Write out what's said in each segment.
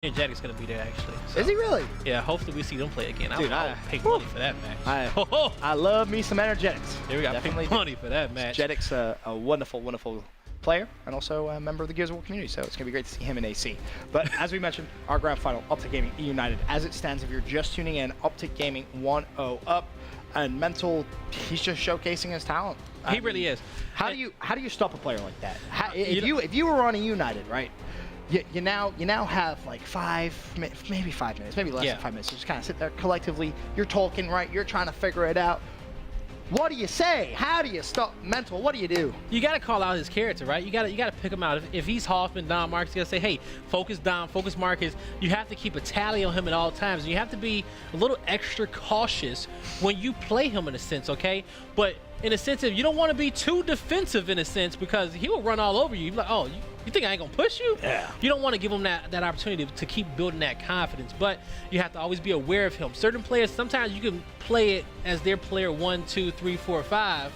Energetic's gonna be there actually. So, is he really? Yeah, hopefully we see them play again. Dude, I'll pay money for that match. I love me some Energetics. There we got Definitely pay money for that match. Energetics, a wonderful, wonderful player and also a member of the Gears of War community, so it's gonna be great to see him in AC. But as we mentioned, our grand final, OpTic Gaming eUnited. As it stands, if you're just tuning in, OpTic Gaming 1-0 up, and Mental, he's just showcasing his talent. He really is. How do you stop a player like that? If you were on eUnited, right? You now have like maybe 5 minutes, maybe less than 5 minutes. You just kind of sit there collectively. You're talking, right? You're trying to figure it out. What do you say? How do you stop Mental? What do you do? You got to call out his character, right? You got to pick him out. If he's Hoffman, Don Marcus, you got to say, hey, focus Don, focus Marcus. You have to keep a tally on him at all times. You have to be a little extra cautious when you play him in a sense, okay? But in a sense of you don't want to be too defensive in a sense because he will run all over you. You're like, oh, you think I ain't gonna push you? Yeah. You don't want to give him that opportunity to keep building that confidence, but you have to always be aware of him. Certain players, sometimes you can play it as their player 1, 2, 3, 4, 5.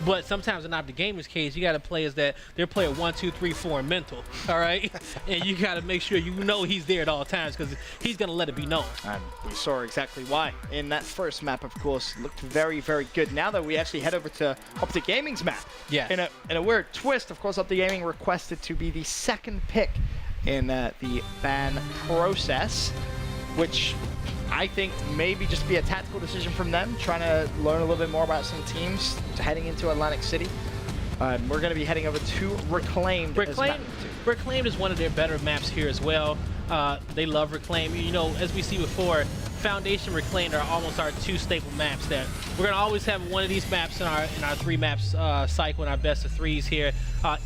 But sometimes in OpTic Gaming's case, you got to play as that their player 1, 2, 3, 4 in Mental, all right? And you got to make sure you know he's there at all times because he's going to let it be known. And we saw exactly why. In that first map, of course, looked very, very good. Now that we actually head over to OpTic Gaming's map, in a weird twist, of course, OpTic Gaming requested to be the second pick in the ban process, which I think maybe just be a tactical decision from them, trying to learn a little bit more about some teams heading into Atlantic City. We're going to be heading over to Reclaimed. Reclaimed is one of their better maps here as well. They love Reclaimed. You know, as we see before, Foundation, Reclaimed are almost our 2 staple maps that we're going to always have one of these maps in our 3 maps cycle in our best of 3s here,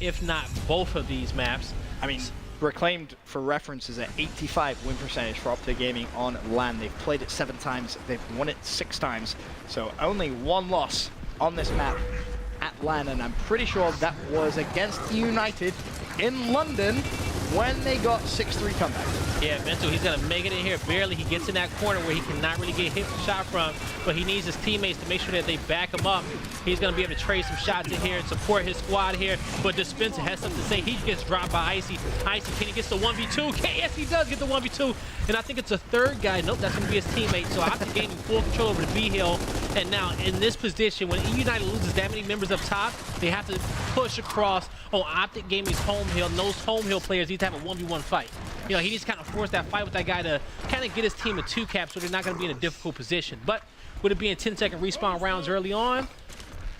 if not both of these maps. I mean, Reclaimed, for reference, is an 85 win percentage for OpTic Gaming on LAN. They've played it 7 times. They've won it 6 times. So only 1 loss on this map at LAN, and I'm pretty sure that was against eUnited in London when they got 6-3 comeback. Yeah, Mental, he's going to make it in here barely. He gets in that corner where he cannot really get hit shot from, but he needs his teammates to make sure that they back him up. He's going to be able to trade some shots in here and support his squad here, but Dispenser has something to say. He gets dropped by Icy. Icy, can he get the 1v2? Okay, yes, he does get the 1v2, and I think it's a 3rd guy. Nope, that's going to be his teammate, so OpTic Gaming full control over the B-Hill, and now in this position, when eUnited loses that many members up top, they have to push across on OpTic Gaming's home hill, and those home hill players need to have a 1v1 fight. You know, he needs to kind of force that fight with that guy to kind of get his team a 2 cap so they're not going to be in a difficult position. But with it being 10-second respawn rounds early on,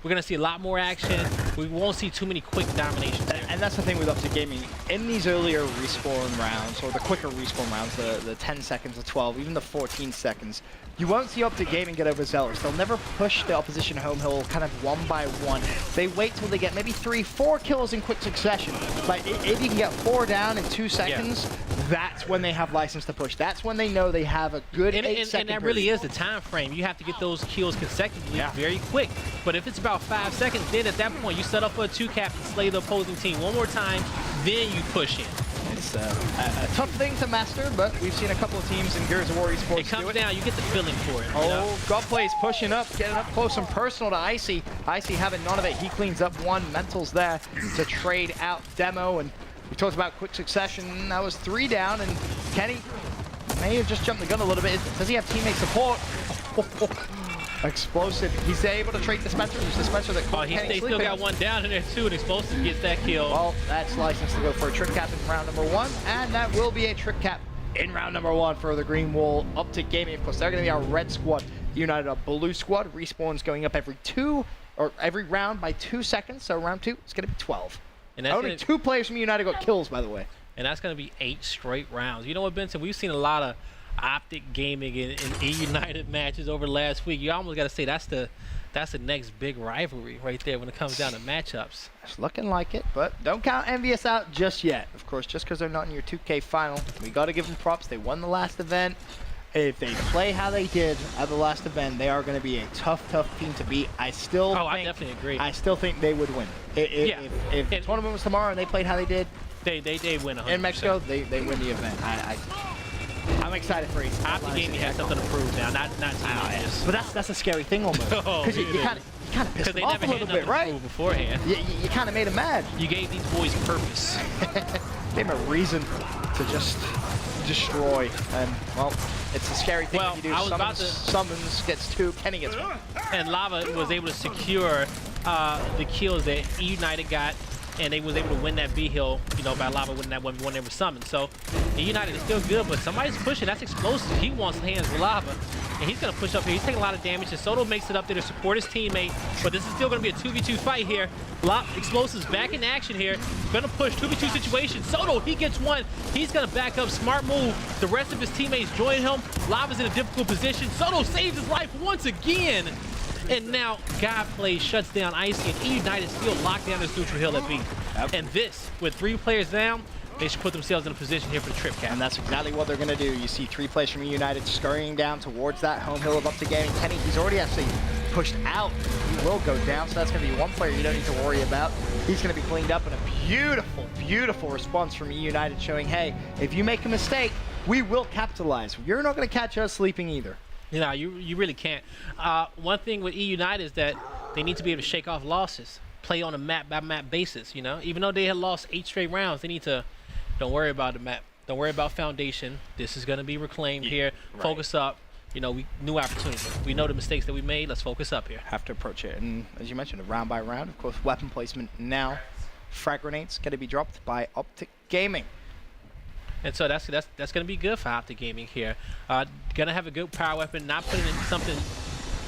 we're going to see a lot more action. We won't see too many quick dominations. And that's the thing with OpTic Gaming. In these earlier respawn rounds, or the quicker respawn rounds, the 10 seconds, the 12, even the 14 seconds, you won't see OpTic Gaming get overzealous. They'll never push the opposition home hill kind of 1 by 1. They wait till they get maybe 3, 4 kills in quick succession. Like, if you can get 4 down in 2 seconds, that's when they have license to push. That's when they know they have a good 8-second And that really is the time frame. You have to get those kills consecutively very quick. But if it's about 5 seconds, then at that point, you set up for a 2 cap and slay the opposing team 1 more time, then you push in. It's a tough thing to master, but we've seen a couple of teams in Gears of War esports It comes down, you get the feeling for it. Oh, Godplay's pushing up, getting up close and personal to Icy. Icy having none of it. He cleans up 1. Mental's there to trade out Demo, and we talked about quick succession. That was 3 down, and Kenny may have just jumped the gun a little bit. Does he have teammate support? Explosive. He's able to trade Dispenser. There's Dispenser that they still got 1 down in there too, and Explosive gets that kill. Well, that's licensed to go for a trick cap in round number 1, and that will be a trick cap in round number 1 for the Green Wall OpTic Gaming. Of course, they're going to be our red squad. United a blue squad. Respawns going up every round by 2 seconds. So round 2, it's going to be 12. And that's only 2 players from United got kills, by the way. And that's going to be 8 straight rounds. You know what, Benson? We've seen a lot of OpTic Gaming in eUnited matches over the last week. You almost got to say that's the next big rivalry right there when it comes down to matchups. It's looking like it, but don't count Envious out just yet. Of course, just because they're not in your 2K final, we got to give them props. They won the last event. If they play how they did at the last event, they are going to be a tough team to beat. I definitely agree. I still think they would win. If the tournament was tomorrow and they played how they did, they win 100%. In Mexico, they win the event. I'm excited for AC. OpTic Gaming has something to prove now, not but that's a scary thing almost. Because you kind of pissed them off a little bit, right? Beforehand. You kind of made them mad. You gave these boys purpose. Gave them a reason to just destroy. And, well, it's a scary thing when you do. SuMuNs gets 2, Kenny gets 1. And Lava was able to secure the kills that eUnited got, and they was able to win that B hill, you know, by Lava winning that 1v1 there with SuMuNs. So eUnited is still good, but somebody's pushing. That's Xplosives. He wants hands with Lava, and he's gonna push up here. He's taking a lot of damage, and Soto makes it up there to support his teammate, but this is still gonna be a 2v2 fight here. Xplosives back in action here, gonna push 2v2 situation. Soto, he gets 1. He's gonna back up, smart move. The rest of his teammates join him. Lava's in a difficult position. Soto saves his life once again. And now Godplay shuts down Icy, and eUnited still locked down this neutral hill at B. Yep. And this, with 3 players down, they should put themselves in a position here for the trip cap. And that's exactly what they're going to do. You see 3 players from eUnited scurrying down towards that home hill of OpTic Gaming. Kenny, he's already actually pushed out. He will go down, so that's going to be 1 player you don't need to worry about. He's going to be cleaned up, and a beautiful, beautiful response from eUnited showing, hey, if you make a mistake, we will capitalize. You're not going to catch us sleeping either. You know, you really can't. One thing with eUnited is that they need to be able to shake off losses, play on a map-by-map basis, you know? Even though they had lost 8 straight rounds, they need to, don't worry about the map. Don't worry about foundation. This is going to be reclaimed here. Right. Focus up. You know, new opportunity. We know the mistakes that we made. Let's focus up here. Have to approach it. And as you mentioned, round by round, of course, weapon placement now. Frag grenades going to be dropped by OpTic Gaming. And so that's going to be good for OpTic Gaming here. Going to have a good power weapon, not putting in something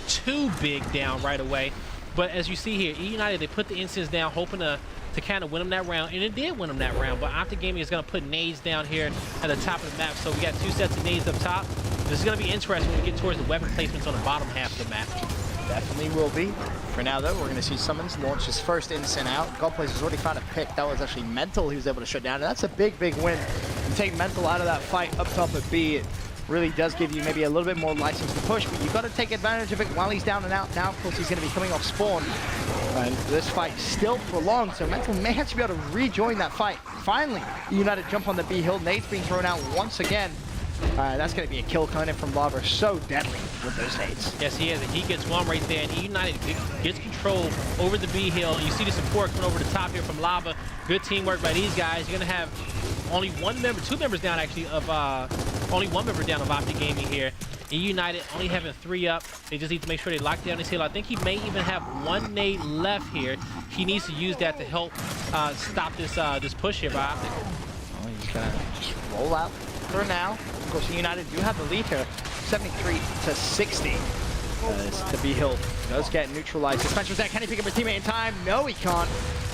too big down right away. But as you see here, eUnited, they put the incense down, hoping to kind of win them that round. And it did win them that round. But OpTic Gaming is going to put nades down here at the top of the map. So we got 2 sets of nades up top. This is going to be interesting when we get towards the weapon placements on the bottom half of the map. Definitely will be. For now, though, we're going to see SuMuNs launch his first incense out. Godplays has already found a pick. That was actually Mental he was able to shut down. And that's a big, big win. You take Mental out of that fight up top at B, it really does give you maybe a little bit more license to push, but you've got to take advantage of it while he's down and out. Now, of course, he's going to be coming off spawn. And this fight still prolonged, so Mental may actually be able to rejoin that fight. Finally, eUnited jump on the B hill. Nades being thrown out once again. That's going to be a kill coming in from Lava. So deadly with those nades. Yes, he is. And he gets 1 right there. And eUnited gets control over the B hill. You see the support coming over the top here from Lava. Good teamwork by these guys. You're going to have only 1 member, 2 members down actually of only 1 member down of OpTic Gaming here. eUnited only having 3 up. They just need to make sure they lock down this hill. I think he may even have 1 nade left here. He needs to use that to help stop this push here by OpTic. Well, he's going to just roll out for now. Of course, eUnited do have the lead here, 73-60. As the B hill does get neutralized. Suspension was there. Can he pick up a teammate in time? No, he can't.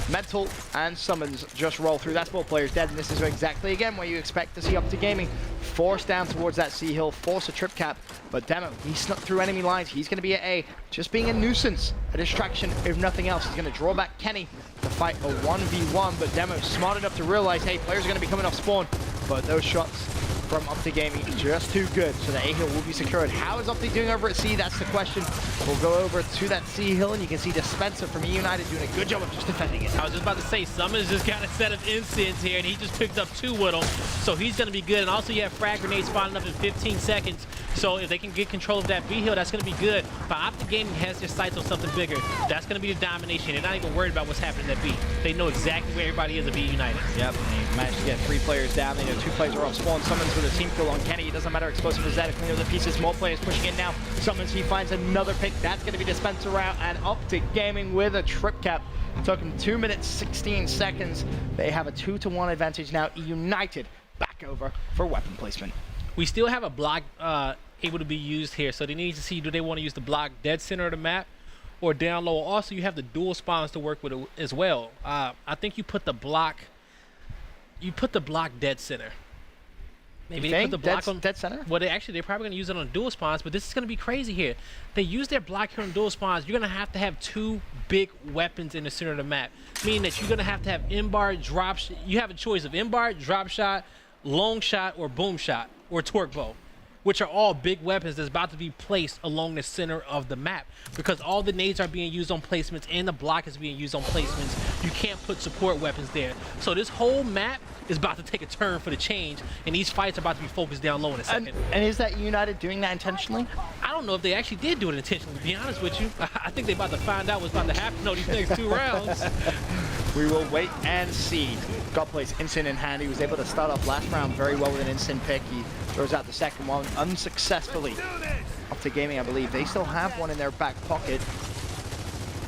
Mental and SuMuNs just roll through. That's 4 players dead, and this is exactly, again, where you expect to see OpTic Gaming force down towards that C hill, force a trip cap. But Demo, he snuck through enemy lines. He's going to be at A, just being a nuisance, a distraction, if nothing else. He's going to draw back Kenny to fight a 1v1, but Demo smart enough to realize, hey, players are going to be coming off spawn. But those shots from OpTic Gaming just too good, so the A hill will be secured. How is OpTic doing over at C? That's the question. We'll go over to that C hill, and you can see Dispenser from eUnited doing a good job of just defending it. I was just about to say, SuMuNs just got a set of incense here, and he just picked up 2 with them, so he's going to be good. And also, you have frag grenades spawning up in 15 seconds, so if they can get control of that B hill, that's going to be good. But OpTic Gaming has their sights on something bigger. That's going to be the domination. They're not even worried about what's happening at B. They know exactly where everybody is at eUnited. Yep, they managed to get 3 players down. They know 2 players are off spawn. SuMuNs with a team kill on Kenny. It doesn't matter. Explosives is there to clean up the pieces. More players pushing in now. SuMuNs, he finds another pick. That's going to be Dispenser out, and OpTic Gaming with a trip cap. Took him 2 minutes, 16 seconds. They have a 2-to-1 advantage now. eUnited back over for weapon placement. We still have a block able to be used here, so they need to see, do they want to use the block dead center of the map or down low? Also, you have the dual spawns to work with as well. I think you put the block dead center. Maybe they put the block on dead center. Well, they're probably going to use it on dual spawns, but this is going to be crazy here. They use their block here on dual spawns. You're going to have 2 big weapons in the center of the map, meaning that you're going to have in-bar, drop. You have a choice of in-bar, drop shot, long shot, or boom shot, or torque bow, which are all big weapons that's about to be placed along the center of the map, because all the nades are being used on placements and the block is being used on placements. You can't put support weapons there. So this whole map is about to take a turn for the change, and these fights are about to be focused down low in a second. And is that eUnited doing that intentionally? I don't know if they actually did do it intentionally, to be honest with you. I think they're about to find out what's about to happen on these next 2 rounds. We will wait and see. God plays Instant in hand. He was able to start off last round very well with an Instant pick. He throws out the second one unsuccessfully. OpTic Gaming, I believe, they still have one in their back pocket.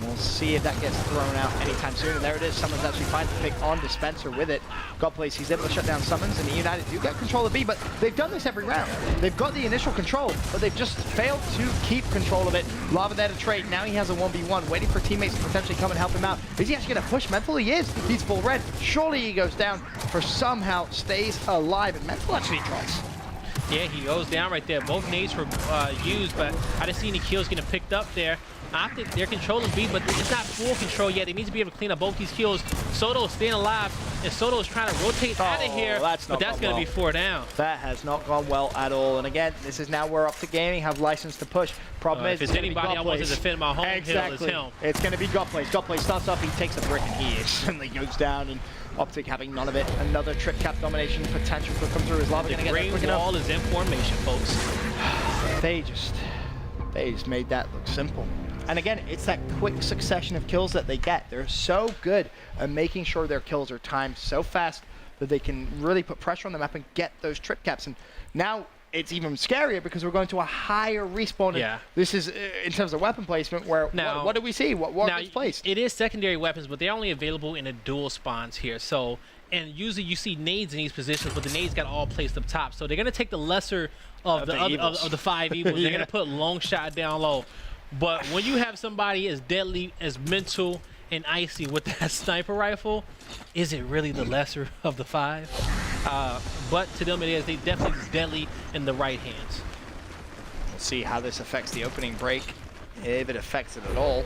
We'll see if that gets thrown out anytime soon. And there it is. SuMuNs actually finds the pick on Dispenser with it. God plays, he's able to shut down SuMuNs, and eUnited do get control of B, but they've done this every round. They've got the initial control, but they've just failed to keep control of it. Lava there to trade. Now he has a 1v1, waiting for teammates to potentially come and help him out. Is he actually going to push Mental? He is. He's full red. Surely he goes down, for somehow stays alive, and Mental actually tries. Yeah, he goes down right there. Both nades were used, but I didn't see any kills getting picked up there. OpTic, they're controlling B, but it's not full control yet. They need to be able to clean up both these kills. Soto's staying alive, and Soto is trying to rotate out of here, but that's going to be 4 down. That has not gone well at all. And again, this is now where OpTic Gaming have license to push. Problem is, if it's anybody I want to defend my home hill, it's him. It's going to be GodPlays. GodPlays starts off, he takes a brick, and he instantly goes down. And OpTic having none of it. Another trick cap domination potential could come through. Is Lava going to get that quick enough? The green wall is in formation, folks. They just made that look simple. And again, it's that quick succession of kills that they get. They're so good at making sure their kills are timed so fast that they can really put pressure on the map and get those trip caps. And now it's even scarier because we're going to a higher respawn. Yeah. This is in terms of weapon placement where now, what do we see? What gets placed? It is secondary weapons, but they're only available in a dual spawns here. So, and usually you see nades in these positions, but the nades got all placed up top. So they're going to take the lesser of the 5 evils. They're going to put long shot down low. But when you have somebody as deadly as Mental and Icy with that sniper rifle, is it really the lesser of the 5? But to them it is. They definitely deadly in the right hands. We'll see how this affects the opening break, if it affects it at all.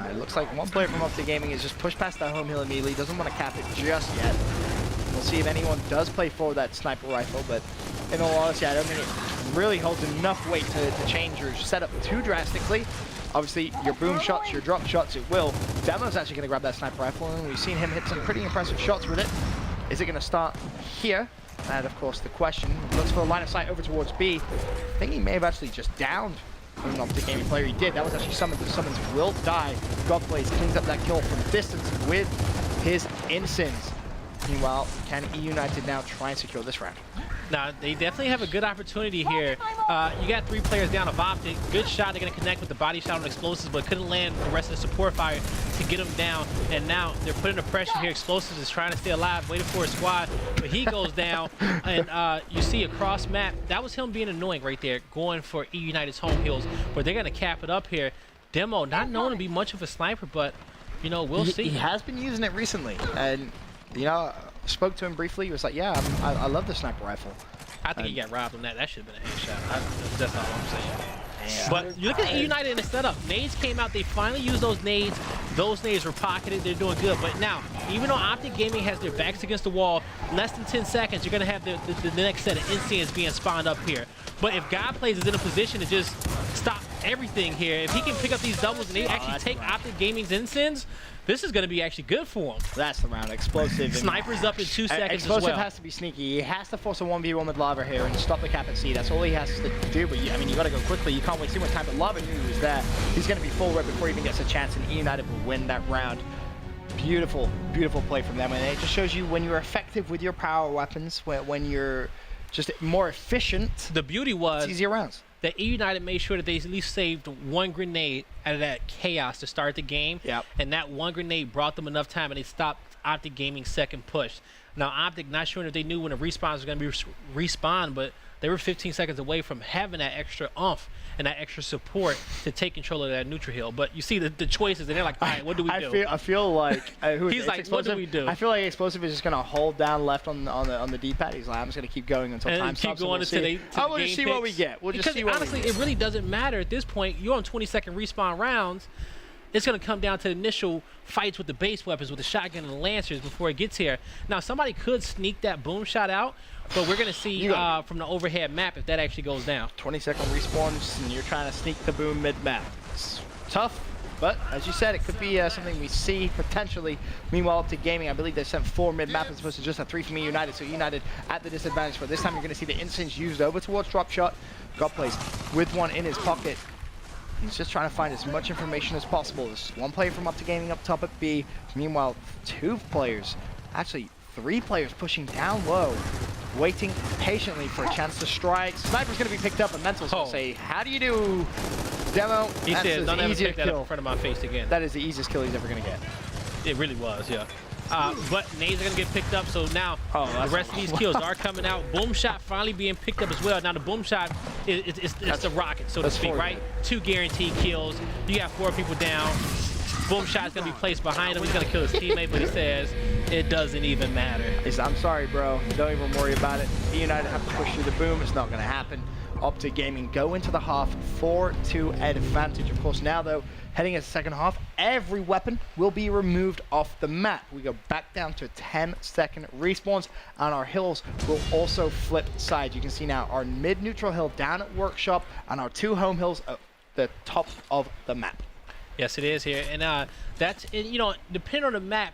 It looks like one player from OpTic Gaming is just pushed past that home hill immediately, doesn't want to cap it just yet. We'll see if anyone does play for that sniper rifle, but in all honesty, I don't think it really holds enough weight to change your setup too drastically. Obviously, your boom shots, your drop shots, it will. Demo's actually going to grab that sniper rifle, and we've seen him hit some pretty impressive shots with it. Is it going to start here? And of course, the question, looks for a line of sight over towards B. I think he may have actually just downed an OpTic Gaming player. He did. That was actually SuMuNs. SuMuNs will die. GodPlays cleans up that kill from distance with his Insins. Meanwhile, can eUnited now try and secure this round? Now, they definitely have a good opportunity here. You got 3 players down of OpTic. Good shot. They're going to connect with the body shot on Xplosives, but couldn't land the rest of the support fire to get them down. And now they're putting the pressure here. Xplosives is trying to stay alive, waiting for his squad, but he goes down. And you see across map, that was him being annoying right there, going for eUnited's home hills, but they're going to cap it up here. Demo, not known to be much of a sniper, but, you know, we'll see. He has been using it recently, and, you know, spoke to him briefly. He was like, yeah, I love the sniper rifle. I think he got robbed on that. That should have been a headshot. That's all I'm saying. Yeah. But you look at eUnited in the setup. Nades came out. They finally used those nades. Those nades were pocketed. They're doing good. But now, even though OpTic Gaming has their backs against the wall, less than 10 seconds, you're going to have the next set of Insins being spawned up here. But if GodPlays is in a position to just stop everything here, if he can pick up these doubles and they actually take OpTic Gaming's Insins, this is going to be actually good for him. That's the round. Explosive. Snipers up in 2 seconds Explosive as well. has to be sneaky. He has to force a 1v1 with Lava here and stop the cap at C. That's all he has to do. But I mean, you got to go quickly. You can't waste too much time. But Lava knew he was there. He's going to be full red before he even gets a chance, and eUnited will win that round. Beautiful, beautiful play from them. And it just shows you when you're effective with your power weapons, when you're just more efficient. The beauty was it's easier rounds. That eUnited made sure that they at least saved 1 grenade out of that chaos to start the game. Yep. And that 1 grenade brought them enough time, and they stopped OpTic Gaming's second push. Now, OpTic, not sure if they knew when the respawns was going to be respawned, but they were 15 seconds away from having that extra oomph and that extra support to take control of that neutral hill. But you see the choices, and they're like, all right, what do we do? I feel like he's like, what do we do? I feel like Explosive is just gonna hold down left on the D-pad. He's like, I'm just gonna keep going until time stops. Keep going until we'll just see what we get. We'll just see what honestly, it really doesn't matter at this point. You're on 20-second respawn rounds. It's going to come down to initial fights with the base weapons, with the shotgun and the lancers before it gets here. Now, somebody could sneak that boom shot out, but we're going to see from the overhead map if that actually goes down. 20-second respawns, and you're trying to sneak the boom mid-map. It's tough, but as you said, it could be something we see potentially. Meanwhile, OpTic Gaming, I believe they sent 4 mid-map as opposed to just a 3 from eUnited, so eUnited at the disadvantage. But this time, you're going to see the Insins used over towards drop shot. GodPlays with one in his pocket. He's just trying to find as much information as possible. There's one player from OpTic Gaming up top at B. Meanwhile, 2 players, actually 3 players pushing down low, waiting patiently for a chance to strike. Sniper's going to be picked up, and Mental's going to say, how do you do, Demo? He said, don't ever take that kill up in front of my face again. That is the easiest kill he's ever going to get. It really was, yeah. But nades are going to get picked up, so now the rest of these kills are coming out. Boom shot finally being picked up as well. Now the boom shot, it's the rocket, so to speak, right? 2 guaranteed kills. You got 4 people down. Boom shot is going to be placed behind him. He's going to kill his teammate, but he says it doesn't even matter. I'm sorry, bro. Don't even worry about it. eUnited have to push through the boom. It's not going to happen. OpTic Gaming go into the half 4-2 advantage. Of course, now though, heading into the second half, every weapon will be removed off the map. We go back down to 10-second respawns, and our hills will also flip sides. You can see now our mid-neutral hill down at Workshop, and our 2 home hills at the top of the map. Yes, it is here, and you know, depending on the map,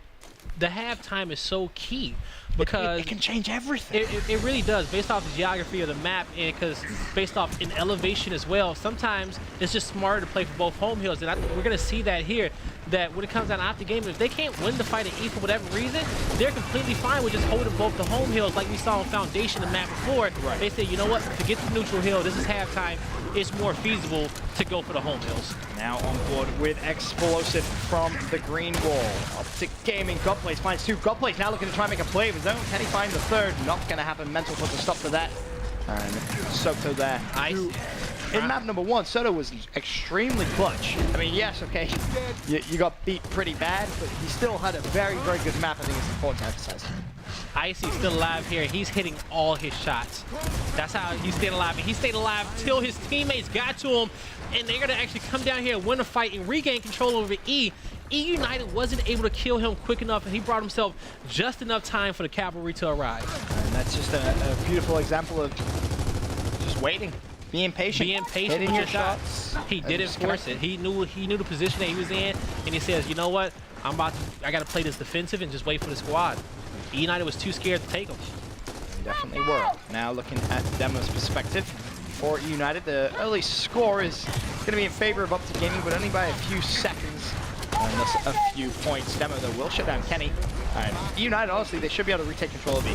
the halftime is so key because it can change everything. It really does, based off the geography of the map, and because based off in elevation as well. Sometimes it's just smarter to play for both home hills, and we're going to see that here. That when it comes down to OpTic Gaming, if they can't win the fight at E for whatever reason, they're completely fine with just holding both the home hills, like we saw on Foundation the map before. Right. They say, you know what, forget the neutral hill. This is halftime. It's more feasible to go for the home hills. Now on board with Xplosives from the green wall. OpTic Gaming, Godplays finds 2. Godplays now looking to try and make a play of his own. Can he find the 3rd? Not going to happen. Mental puts a stop to that. And Soto there. In map number 1, Soto was extremely clutch. I mean, yes, okay, you got beat pretty bad, but he still had a very, very good map. I think it's important to emphasize. Icy's still alive here. He's hitting all his shots. That's how he stayed alive. And he stayed alive till his teammates got to him, and they're going to actually come down here and win a fight and regain control over E. eUnited wasn't able to kill him quick enough, and he brought himself just enough time for the cavalry to arrive. And that's just a beautiful example of just waiting. Being patient. Being patient with your shots. He didn't force it. He knew the position that he was in, and he says, you know what? I got to play this defensive and just wait for the squad. eUnited was too scared to take him. They definitely were. Now looking at Demo's perspective for eUnited, the early score is going to be in favor of OpTic Gaming, but only by a few seconds. And that's a few points. Demo though will shut down Kenny. And eUnited, honestly, they should be able to retake control of B.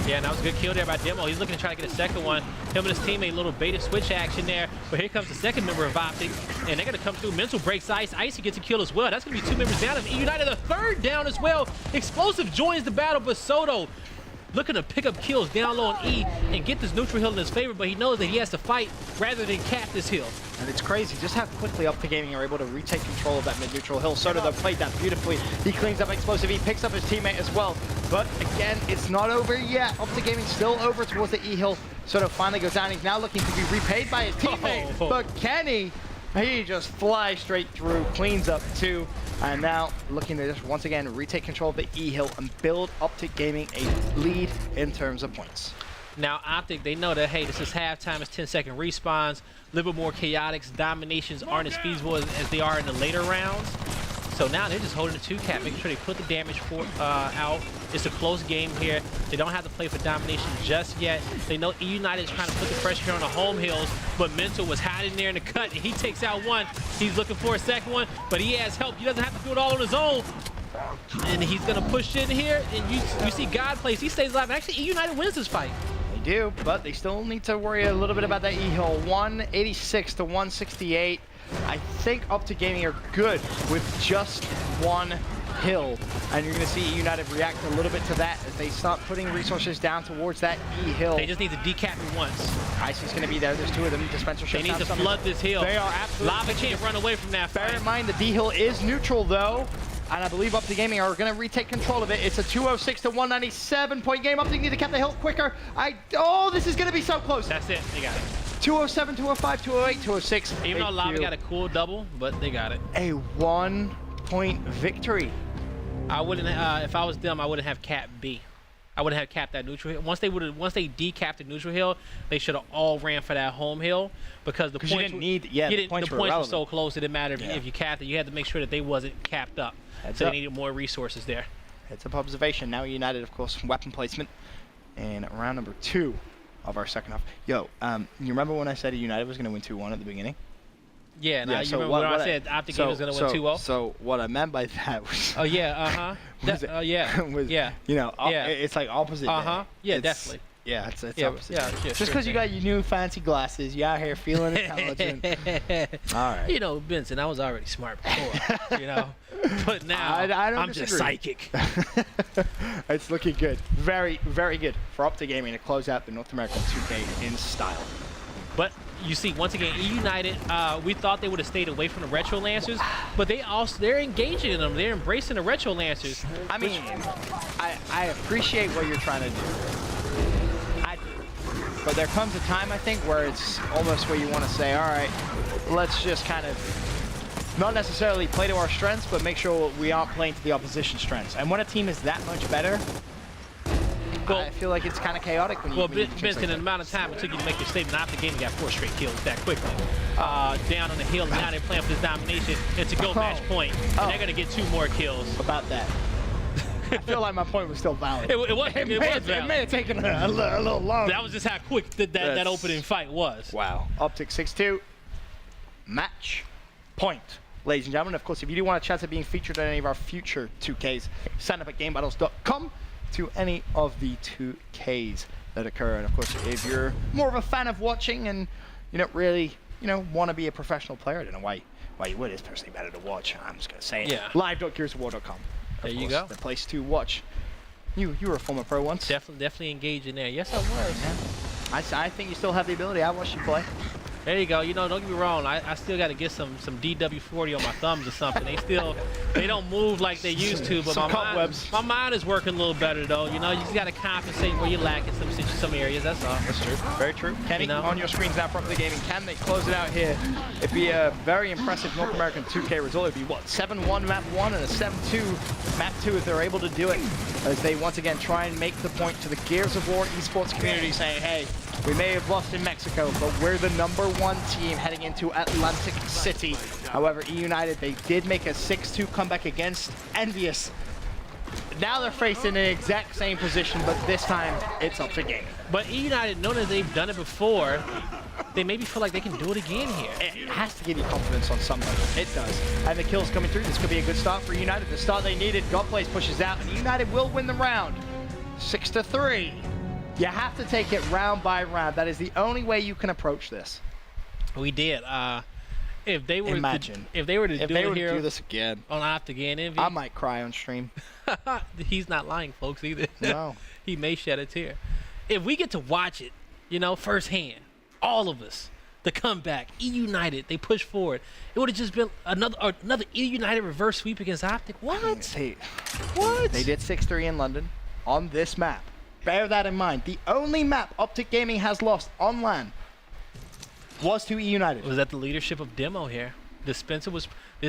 Yeah, and that was a good kill there by Demo. He's looking to try to get a second one. Him and his teammate, a little bait switch action there. But here comes the second member of OpTic, and they're going to come through. Mental breaks Ice. Icy gets a kill as well. That's going to be 2 members down of eUnited. The 3rd down as well. Explosive joins the battle, but Soto looking to pick up kills down low on E and get this neutral hill in his favor, but he knows that he has to fight rather than cap this hill. And it's crazy just how quickly OpTic Gaming are able to retake control of that mid-neutral hill. Soto though played that beautifully. He cleans up Explosive. He picks up his teammate as well. But again, it's not over yet. OpTic Gaming still over towards the E hill. Soto finally goes down. He's now looking to be repaid by his teammate. But Kenny, he just flies straight through, cleans up 2. And now looking to just once again retake control of the E hill and build OpTic Gaming a lead in terms of points. Now OpTic, they know that, hey, this is halftime, it's 10-second respawns, a little bit more chaotic, dominations aren't as feasible as they are in the later rounds. So now they're just holding the 2 cap, making sure they put the damage out. It's a close game here. They don't have to play for domination just yet. They know eUnited is trying to put the pressure here on the home hills, but Mental was hiding there in the cut, and he takes out 1. He's looking for a second one, but he has help. He doesn't have to do it all on his own. And he's going to push in here, and you see Godplays. He stays alive. Actually, eUnited wins this fight. They do, but they still need to worry a little bit about that E-hill. 186 to 168. I think OpTic Gaming are good with just 1 hill, and you're going to see eUnited react a little bit to that as they start putting resources down towards that E-hill. They just need to decap it once. Icy's going to be there. There's 2 of them. Dispenser they need to flood this hill. They are absolutely. Lava can't run away from that fight. Bear in mind the D-hill is neutral though, and I believe OpTic Gaming are going to retake control of it. It's a 206 to 197 point game. OpTic need to cap the hill quicker. Oh, this is going to be so close. That's it. They got it. 207, 205, 208, 206. Even though Lava got a cool double, but they got it. A 1-point victory. I wouldn't, if I was them, I wouldn't have capped B. I wouldn't have capped that neutral hill. Once they decapped the neutral hill, they should have all ran for that home hill because the points you didn't need, yeah, the points were so close. It didn't matter if you capped it. You had to make sure that they wasn't capped up. So they needed more resources there. Heads up observation. Now eUnited, of course, weapon placement in round number 2 of our second half. Yo, you remember when I said eUnited was going to win 2-1 at the beginning? Yeah, now you so remember when I said OpTic Gaming was going to win 2-0? So what I meant by that was... Oh, yeah, yeah. You know, it's like opposite day. Yeah, definitely. Yeah, it's opposite. Yeah, just because you got your new fancy glasses, you out here feeling intelligent. All right. You know, Benson, I was already smart before, you know. But now I'm just psychic. It's looking good. Very, very good for OpTic Gaming to close out the North American 2K in style. But you see, once again, eUnited, we thought they would have stayed away from the Retro Lancers, but they're engaging in them. They're embracing the Retro Lancers. I mean, I appreciate what you're trying to do. But there comes a time, I think, where it's almost where you want to say, all right, let's just kind of not necessarily play to our strengths, but make sure we aren't playing to the opposition's strengths. And when a team is that much better, I feel like it's kind of chaotic when you Benson, in the amount of time it took you to make your statement, OpTic Gaming got 4 straight kills that quickly. Down on the hill, and now they're playing for this domination. It's a go match point, and they're going to get 2 more kills. About that. I feel like my point was still valid. It was valid. It may have taken a little longer. That was just how quick that opening fight was. Wow. OpTic 6-2. Match point. Ladies and gentlemen, of course, if you do want a chance at being featured on any of our future 2Ks, sign up at gamebattles.com to any of the 2Ks that occur. And of course, if you're more of a fan of watching and you don't really, want to be a professional player, I don't know why you would. It's personally better to watch. I'm just going to say it. Yeah. Live.gearsofwar.com. There you go. The place to watch. You were a former pro once. Definitely engaged in there. Yes, I was. Yeah. I think you still have the ability. I watched you play. There you go. Don't get me wrong. I still got to get some DW40 on my thumbs or something. They don't move like they used to. But my mind is working a little better though. You just got to compensate where you lack in some areas. That's all. That's true. Very true. Kenny, on your screens now from the gaming. Can they close it out here? It'd be a very impressive North American 2K result. It'd be what, 7-1 map 1 and a 7-2 map 2 if they're able to do it. As they once again try and make the point to the Gears of War esports community, saying, hey, we may have lost in Mexico, but we're the #1 team heading into Atlantic City. However, eUnited, they did make a 6-2 comeback against Envious. Now they're faced in the exact same position, but this time it's OpTic Gaming. But eUnited, knowing that they've done it before, they maybe feel like they can do it again here. It has to give you confidence on some level. It does. And the kills coming through. This could be a good start for eUnited. The start they needed. Godplays pushes out, and eUnited will win the round. 6-3. You have to take it round by round. That is the only way you can approach this. We did. If they were to do this again on OpTic Gaming, I might cry on stream. He's not lying, folks, either. No. He may shed a tear. If we get to watch it, firsthand, all of us, the comeback, eUnited, they push forward. It would have just been another eUnited reverse sweep against OpTic. What? What? They did 6-3 in London on this map. Bear that in mind. The only map OpTic Gaming has lost on LAN was to eUnited. Was that the leadership of Demo here? This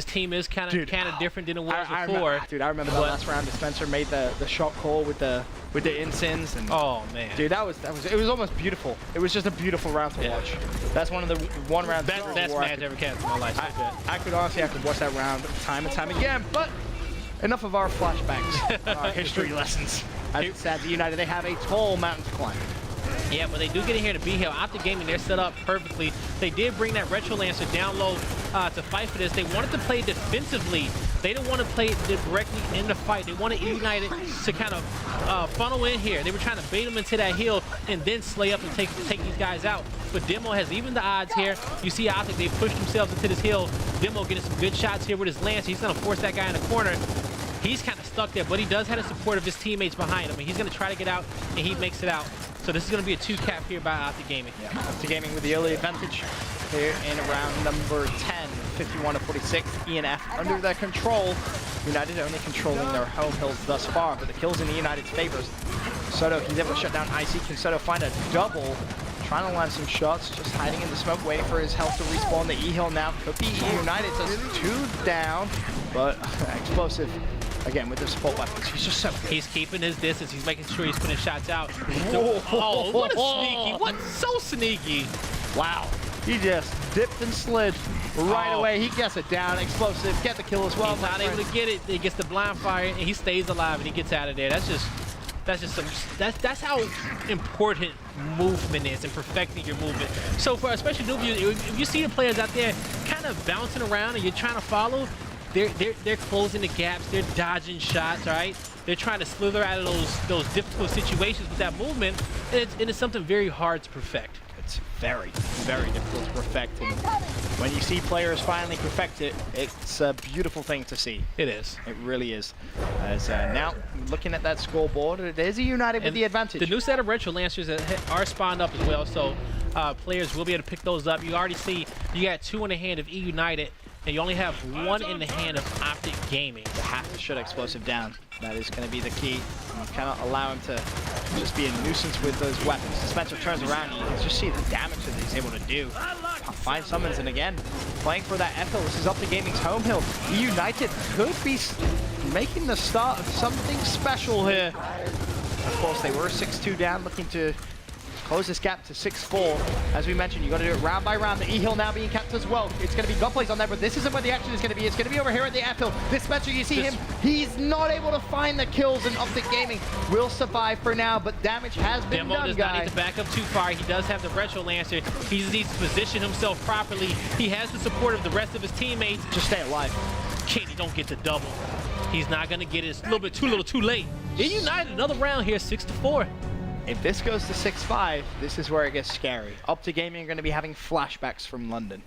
team is kind of different than it was before. I remember the last round. Spencer made the shot call with the insins, and oh man, dude, it was almost beautiful. It was just a beautiful round to watch. That's one of the rounds best match I ever cast in my life. I could watch that round time and time again. But enough of our flashbacks, our history lessons. As it said, eUnited, they have a tall mountain to climb. Yeah, but they do get in here to be here. OpTic Gaming, they're set up perfectly. They did bring that Retro Lancer down low to fight for this. They wanted to play defensively. They didn't want to play directly in the fight. They wanted eUnited to kind of funnel in here. They were trying to bait them into that hill and then slay up and take these guys out. But Demo has even the odds here. You see OpTic, they pushed themselves into this hill. Demo getting some good shots here with his Lancer. He's going to force that guy in the corner. He's kind of stuck there, but he does have the support of his teammates behind him. And he's going to try to get out, and he makes it out. So this is going to be a 2-cap here by OpTic Gaming. Yeah, OpTic Gaming with the early advantage here in round number 10, 51-46. ENF under their control. United only controlling their home hills thus far, but the kills in the United's favors. Soto, he's able to shut down IC. Can Soto find a double? Trying to land some shots, just hiding in the smoke, waiting for his health to respawn. The E-Hill now could be United. So 2 down, but Explosive, again, with the support weapons, he's just so good. He's keeping his distance. He's making sure he's putting shots out. Oh, what a sneaky. What so sneaky. Wow. He just dipped and slid right away. He gets it down. Explosive, get the kill as well. He's not able to get it. He gets the blind fire, and he stays alive, and he gets out of there. That's just That's just that's how important movement is and perfecting your movement. So for especially newbies, if you see the players out there kind of bouncing around and you're trying to follow, they're closing the gaps, they're dodging shots, right? They're trying to slither out of those difficult situations with that movement, and it's something very hard to perfect. It's very, very difficult to perfect. And when you see players finally perfect it, it's a beautiful thing to see. It is. It really is. As now, looking at that scoreboard, it is eUnited with the advantage. The new set of Retro Lancers are spawned up as well, so players will be able to pick those up. You already see you got 2 in the hand of eUnited, and you only have 1 in the hand of OpTic Gaming. You have to shut Xplosive down. That is going to be the key. You cannot allow him to just be a nuisance with those weapons. Spencer turns around, you can just see the damage that he's able to do. Find SuMuNs, and again, playing for that FL. This is OpTic Gaming's home hill. eUnited could be making the start of something special here. Of course, they were 6-2 down, looking to close this gap to 6-4. As we mentioned, you got to do it round by round. The E-Hill now being kept as well. It's going to be gunplays on there, but this isn't where the action is going to be. It's going to be over here at the F-Hill. This Spencer, you see him. He's not able to find the kills, and OpTic Gaming will survive for now, but damage has been Demo done, does guys. not need to back up too far. He does have the Retro Lancer. He just needs to position himself properly. He has the support of the rest of his teammates. Just stay alive. Kenny don't get the double. He's not going to get it. It's a little bit too late. eUnited another round here, 6-4. If this goes to 6-5, this is where it gets scary. OpTic Gaming are going to be having flashbacks from London.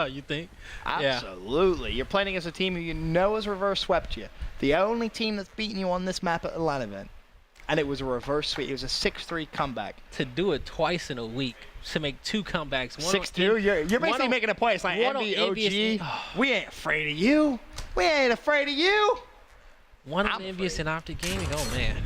You think? Absolutely. Yeah. You're playing against a team who you know has reverse swept you. The only team that's beaten you on this map at a LAN event. And it was a reverse sweep. It was a 6-3 comeback. To do it twice in a week, to make 2 comebacks. 6-2? You're basically making a point. It's like MB, OG. We ain't afraid of you. We ain't afraid of you. One on Envious and OpTic Gaming. Oh, man.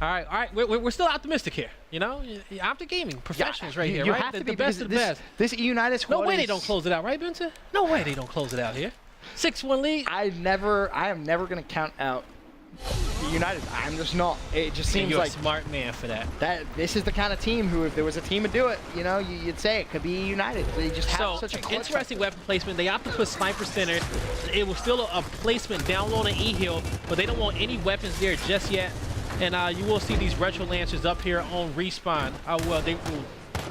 All right. We're still optimistic here. You know, OpTic Gaming, professionals right here, you right? Have to the best of the best. This eUnited squad. No way they don't close it out, right, Benson? No way they don't close it out here. 6-1 lead. I am never going to count out eUnited. I'm just not. It just seems you're like a smart man for that. This is the kind of team who, if there was a team to do it, you know, you'd say it could be eUnited. They just have such a interesting weapon placement. They opted to put Sniper Center. It was still a placement down low on the E-Hill, but they don't want any weapons there just yet. And you will see these Retro Lancers up here on respawn. Well, they will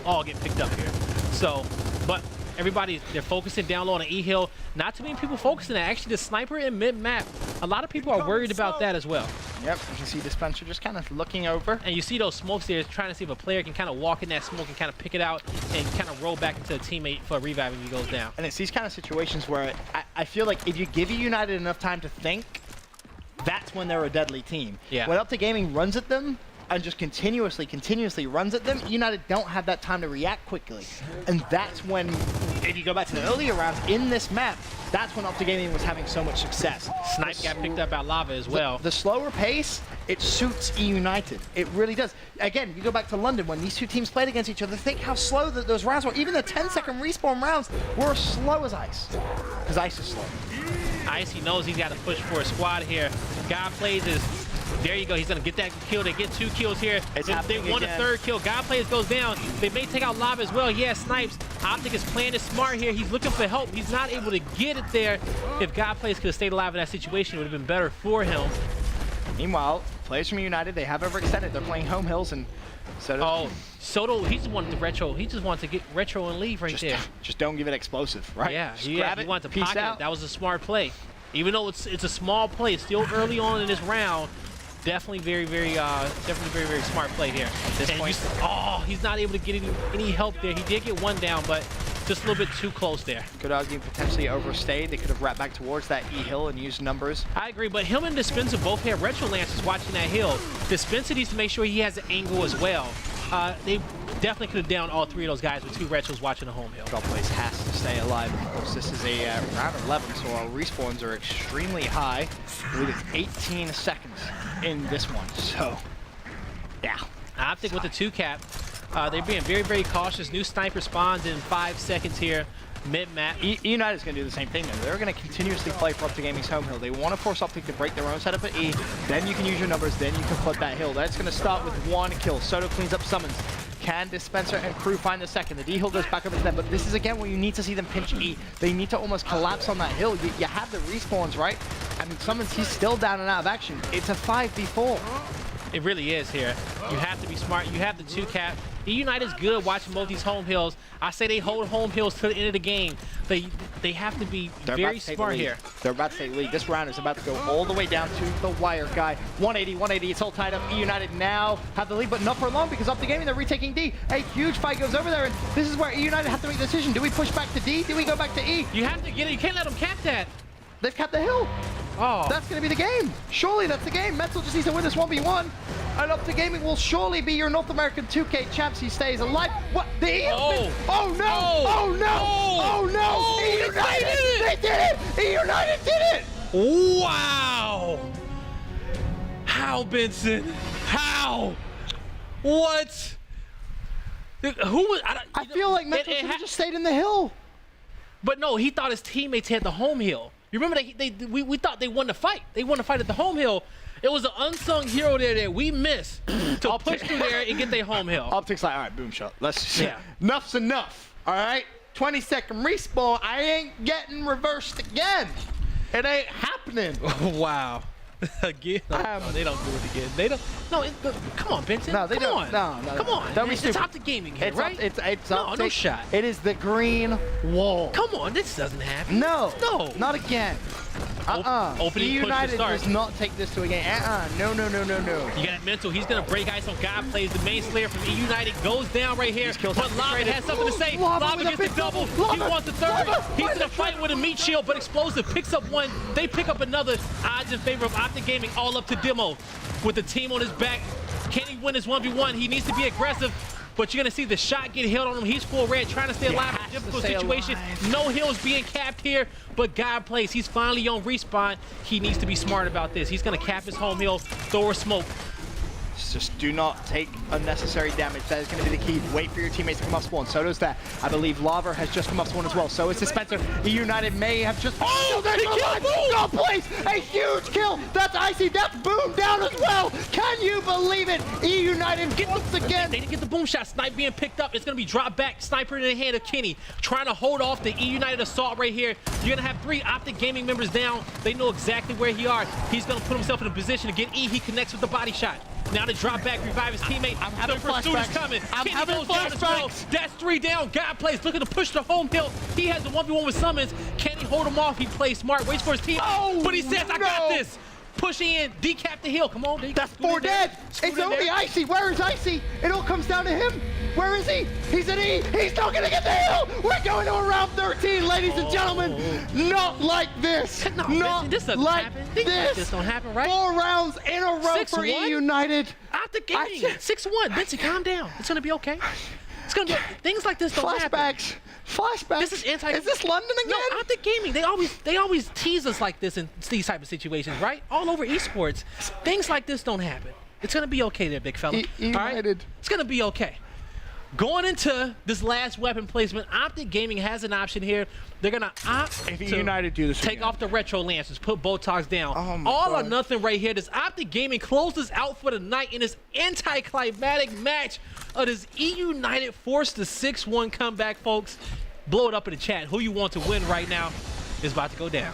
all get picked up here. So, but they're focusing down low on the E-Hill. Not too many people focusing that. Actually, the sniper in mid-map, a lot of people are worried about that as well. Yep, you can see Dispenser just kind of looking over. And you see those smokes there, trying to see if a player can kind of walk in that smoke and kind of pick it out and kind of roll back into a teammate for a revive when he goes down. And it's these kind of situations where I feel like if you give eUnited enough time to think, that's when they're a deadly team. Yeah. When OpTic Gaming runs at them and just continuously runs at them, eUnited don't have that time to react quickly. And that's when, if you go back to the earlier rounds in this map, that's when OpTic Gaming was having so much success. Snipe got picked up by Lava as well. The slower pace, it suits eUnited. It really does. Again, you go back to London, when these two teams played against each other, think how slow those rounds were. Even the 10-second respawn rounds were slow as ice. Because ice is slow. Ice, he knows he's got to push for a squad here. God Plays is, there you go, he's going to get that kill. They get 2 kills here. They won a 3rd kill. God Plays goes down. They may take out Lava as well. He has snipes. OpTic is playing it smart here. He's looking for help. He's not able to get it there. If God Plays could have stayed alive in that situation, it would have been better for him. Meanwhile, players from eUnited, they have overextended. They're playing home hills, and Soto, he just wanted the retro. He just wanted to get retro and leave there. Just don't give it explosive, right? Yeah, he wanted to pocket it. That was a smart play. Even though it's a small play, it's still early on in this round. Definitely very smart play here. At this point, he's not able to get any help there. He did get 1 down, but just a little bit too close there. Could argue potentially overstayed. They could have wrapped back towards that E-Hill and used numbers. I agree, but him and Dispenser both have Retro Lancers watching that hill. Dispenser needs to make sure he has an angle as well. They definitely could have downed all 3 of those guys with 2 Retros watching the home hill. Place has to stay alive. Of course, this is a round 11, so our respawns are extremely high with 18 seconds in this one. So, yeah. OpTic with the 2 cap. They're being very cautious. New sniper spawns in 5 seconds here. Mid-map. eUnited is going to do the same thing, though. They're going to continuously play for OpTic Gaming's home hill. They want to force OpTic to break their own setup at E. Then you can use your numbers. Then you can flood that hill. That's going to start with 1 kill. Soto cleans up SuMuNs. Can Dispenser and crew find the second? The D-Hill goes back up to them, but this is again where you need to see them pinch E. They need to almost collapse on that hill. You have the respawns, right? I mean, SuMuNs, he's still down and out of action. It's a 5v4. It really is here. You have to be smart. You have the 2-cap. eUnited's good watching both these home hills. I say they hold home hills to the end of the game. They have to be very smart here. They're about to take the lead. This round is about to go all the way down to the wire, guy. 180, 180. It's all tied up. eUnited now have the lead, but not for long because OpTic Gaming, they're retaking D. A huge fight goes over there, and this is where eUnited have to make a decision. Do we push back to D? Do we go back to E? You have to get it. You can't let them cap that. They've capped the hill. Oh. That's going to be the game. Surely that's the game. Mental just needs to win this 1v1. And OpTic Gaming will surely be your North American 2K champs. He stays alive. What? The E? Oh. Oh no! Oh no! Oh no! Oh, eUnited! They did it! eUnited did it! Wow! How, Benson? How? What? Who was? I feel like Mental should have just stayed in the hill. But no, he thought his teammates had the home hill. You remember we thought they won the fight. They won the fight at the home hill. It was an unsung hero there that we missed to push through there and get their home hill. OpTic's like, all right, boom shot. Let's just, enough's enough. All right, 20-second respawn. I ain't getting reversed again. It ain't happening. Wow. Again? No, they don't do it again. They don't. No, come on, Benson. No, they don't. No. Come on. Don't be stupid. It's OpTic Gaming here, right? It's no shot. It is the green wall. Come on, this doesn't happen. No. No. Not again. Opening eUnited does not take this to a game. No. You got Mental. He's going to break ice on God Plays. The main slayer from eUnited goes down right here. But Lava has something to say. Lava gets the double. He wants the third. He's in a fight with a meat shield, but Explosive picks up one. They pick up another. Odds in favor of OpTic Gaming, all up to Demo. With the team on his back. Can he win his 1v1? He needs to be aggressive. But you're going to see the shot get held on him. He's full red, trying to stay alive in a difficult situation. No hills being capped here, but God Plays. He's finally on respawn. He needs to be smart about this. He's going to cap his home hill, throw a smoke. Just do not take unnecessary damage. That is going to be the key. Wait for your teammates to come off spawn. So does that. I believe Lava has just come off spawn as well. So is Dispenser. eUnited may have just... Oh, there's no line! God Plays! A huge kill! That's Icy. That's Boom down as well! Can you believe it? eUnited once again. They didn't get the boom shot. Snipe being picked up. It's going to be drop back. Sniper in the hand of Kenny. Trying to hold off the eUnited assault right here. You're going to have 3 OpTic Gaming members down. They know exactly where he are. He's going to put himself in a position to get E. He connects with the body shot. Now to drop back, revive his teammate. I'm having flashbacks. Coming. I'm Kenny having goes down as well. That's 3 down. God Plays looking to push the home hill. He has the 1v1 with SuMuNs. Can he hold him off? He plays smart, waits for his team. Oh, but he says, I got this. Pushing in, decap the hill. Come on, D. That's 4 dead. It's only Icy. Where is Icy? It all comes down to him. Where is he? He's an E. He's not going to get the hill. We're going to a round 13, ladies and gentlemen. Not like this. No, not this doesn't like happen. Things like this don't happen, right? 4 rounds in a row for eUnited. OpTic Gaming. 6-1. Benson, calm down. It's going to be okay. It's going to be... Things like this don't happen. Flashbacks. This is Is this London again? No, OpTic Gaming. They always tease us like this in these type of situations, right? All over esports. Things like this don't happen. It's gonna be okay there, big fella. All right? It's gonna be okay. Going into this last weapon placement, OpTic Gaming has an option here. They're gonna opt if eUnited do this take again. off the retro lancers, put Botox down. Oh my All God. or nothing right here. This OpTic Gaming closes out for the night in this anticlimactic match of this eUnited forced the 6-1 comeback, folks. Blow it up in the chat. Who you want to win right now is about to go down.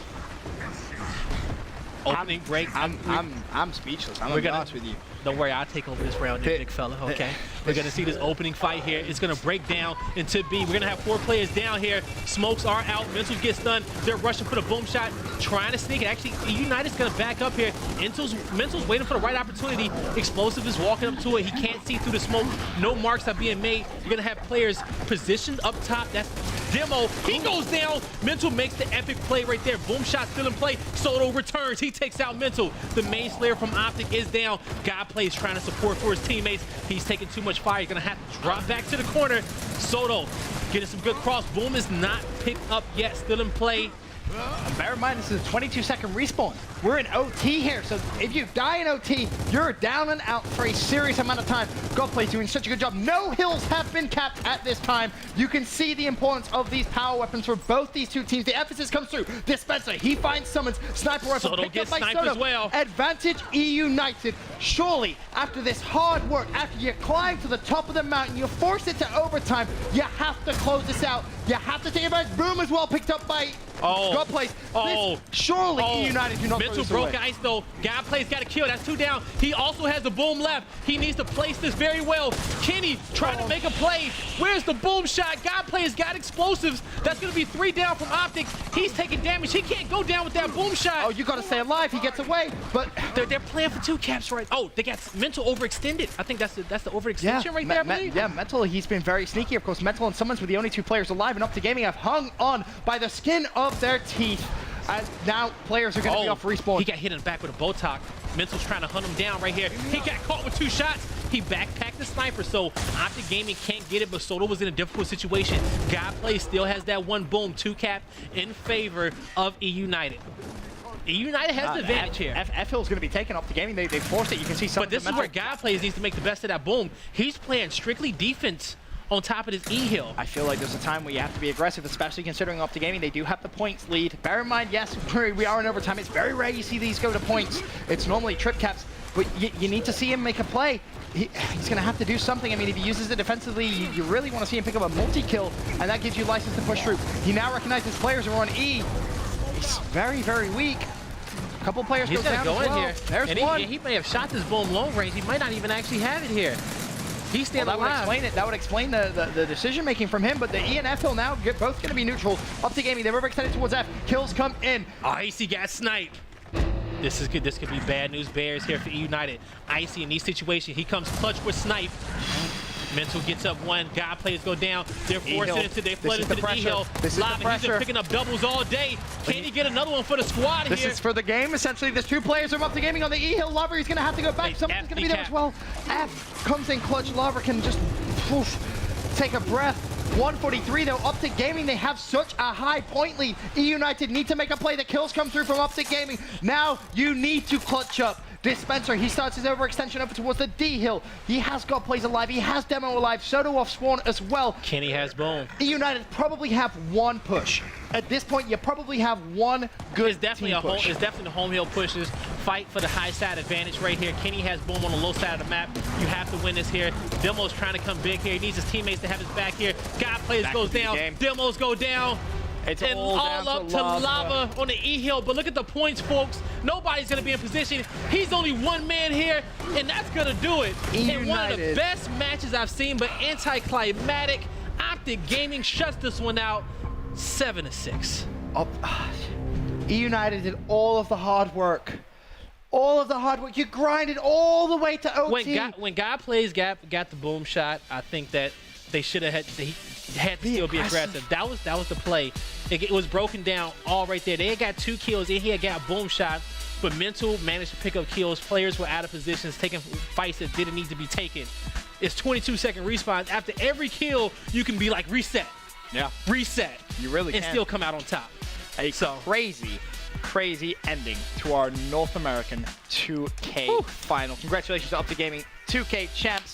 Opening break. I'm speechless. I'm gonna be honest with you. Don't worry, I'll take over this round, big fella, okay? We're going to see this opening fight here. It's going to break down into B. We're going to have 4 players down here. Smokes are out. Mentals get stunned. They're rushing for the boom shot, trying to sneak it. Actually, eUnited's going to back up here. Mental's waiting for the right opportunity. Explosive is walking up to it. He can't see through the smoke. No marks are being made. You're going to have players positioned up top. That's Demo. He goes down. Mental makes the epic play right there. Boom shot still in play. Soto returns. He takes out Mental. The main slayer from OpTic is down. God Plays trying to support for his teammates. He's taking too much fire. He's going to have to drop back to the corner. Soto getting some good cross. Boom is not picked up yet. Still in play. Bear in mind, this is a 22-second respawn. We're in OT here, so if you die in OT, you're down and out for a serious amount of time. Godplay's doing such a good job. No hills have been capped at this time. You can see the importance of these power weapons for both these 2 teams. The emphasis comes through. Dispenser, he finds SuMuNs. Sniper rifle Soto picked up by sniped Soto. as well. Advantage eUnited. Surely, after this hard work, after you climb to the top of the mountain, you force it to overtime, you have to close this out. You have to take advantage. Boom as well, picked up by Godplays. Surely eUnited do not throw Mental broke ice though. Godplay's got a kill. That's 2 down. He also has the boom left. He needs to place this very well. Kenny trying to make a play. Where's the boom shot? Godplay's got explosives. That's going to be 3 down from OpTic. He's taking damage. He can't go down with that boom shot. Oh, you got to stay alive. He gets away, but they're playing for 2 caps right. Oh, they got Mental overextended. I think that's the overextension right there, I believe. Yeah, Mental, he's been very sneaky. Of course, Mental and SuMuNs were the only 2 players alive, and OpTic Gaming have hung on by the skin of their teeth. As now players are going to be off respawn. He got hit in the back with a Botox. Mental's trying to hunt him down right here. He got caught with 2 shots. He backpacked the sniper, so OpTic Gaming can't get it, but Soto was in a difficult situation. Godplay still has that 1 boom 2 cap in favor of eUnited. eUnited has the advantage here. F-Hill's going to be taken off the gaming. They forced it. You can see some. But this is where Godplay needs to make the best of that boom. He's playing strictly defense on top of this E-Hill. I feel like there's a time where you have to be aggressive, especially considering OpTic Gaming, they do have the points lead. Bear in mind, yes, we are in overtime. It's very rare you see these go to points. It's normally trip caps, but you need to see him make a play. He's going to have to do something. I mean, if he uses it defensively, you really want to see him pick up a multi-kill, and that gives you license to push through. He now recognizes players who are on E. He's very, very weak. A couple players go down go as in well. Here. There's and one. He may have shot this boom long range. He might not even actually have it here. He's still alive. Would explain it. That would explain the decision making from him. But the E and F Hill now both going to be neutral. OpTic Gaming, they're overextended towards F. Kills come in. Icy got sniped. This is good. This could be bad news bears here for eUnited. Icy in these situations, he comes clutch with snipe. Mental gets up 1. Godplayers go down. They're forcing into. They flood into the E-Hill. Lava, he's been picking up doubles all day. Can he get another one for the squad here? This is for the game. Essentially, there's 2 players from OpTic Gaming on the E-Hill. Lava, he's going to have to go back. Someone's going to be there as well. F comes in clutch. Lava can just take a breath. 143 though. OpTic Gaming, they have such a high point lead. eUnited need to make a play. The kills come through from OpTic Gaming. Now you need to clutch up. Dispenser, he starts his overextension over towards the D-Hill. He has got plays alive. He has Demo alive. Soto off spawn as well. Kenny has boom. eUnited probably have 1 push. At this point, you probably have 1 good It's definitely push. It's definitely the home hill pushes. Fight for the high side advantage right here. Kenny has boom on the low side of the map. You have to win this here. Demo's trying to come big here. He needs his teammates to have his back here. Godplayers goes down. Demos go down. It's and all up to lava on the E-Hill. But look at the points, folks. Nobody's going to be in position. He's only 1 man here, and that's going to do it. In one of the best matches I've seen, but anticlimactic. OpTic Gaming shuts this one out 7-6. eUnited did all of the hard work. All of the hard work. You grinded all the way to OT. When Godplay's got the boom shot, I think that they should have had to still be aggressive. That was the play. It was broken down all right there. They had got 2 kills, and he had got boom shot, but Mental managed to pick up kills. Players were out of positions, taking fights that didn't need to be taken. It's 22-second respawns. After every kill, you can be like, reset. Yeah. Reset. You really can. And still come out on top. A crazy ending to our North American 2K final. Congratulations to OpTic Gaming, 2K champs.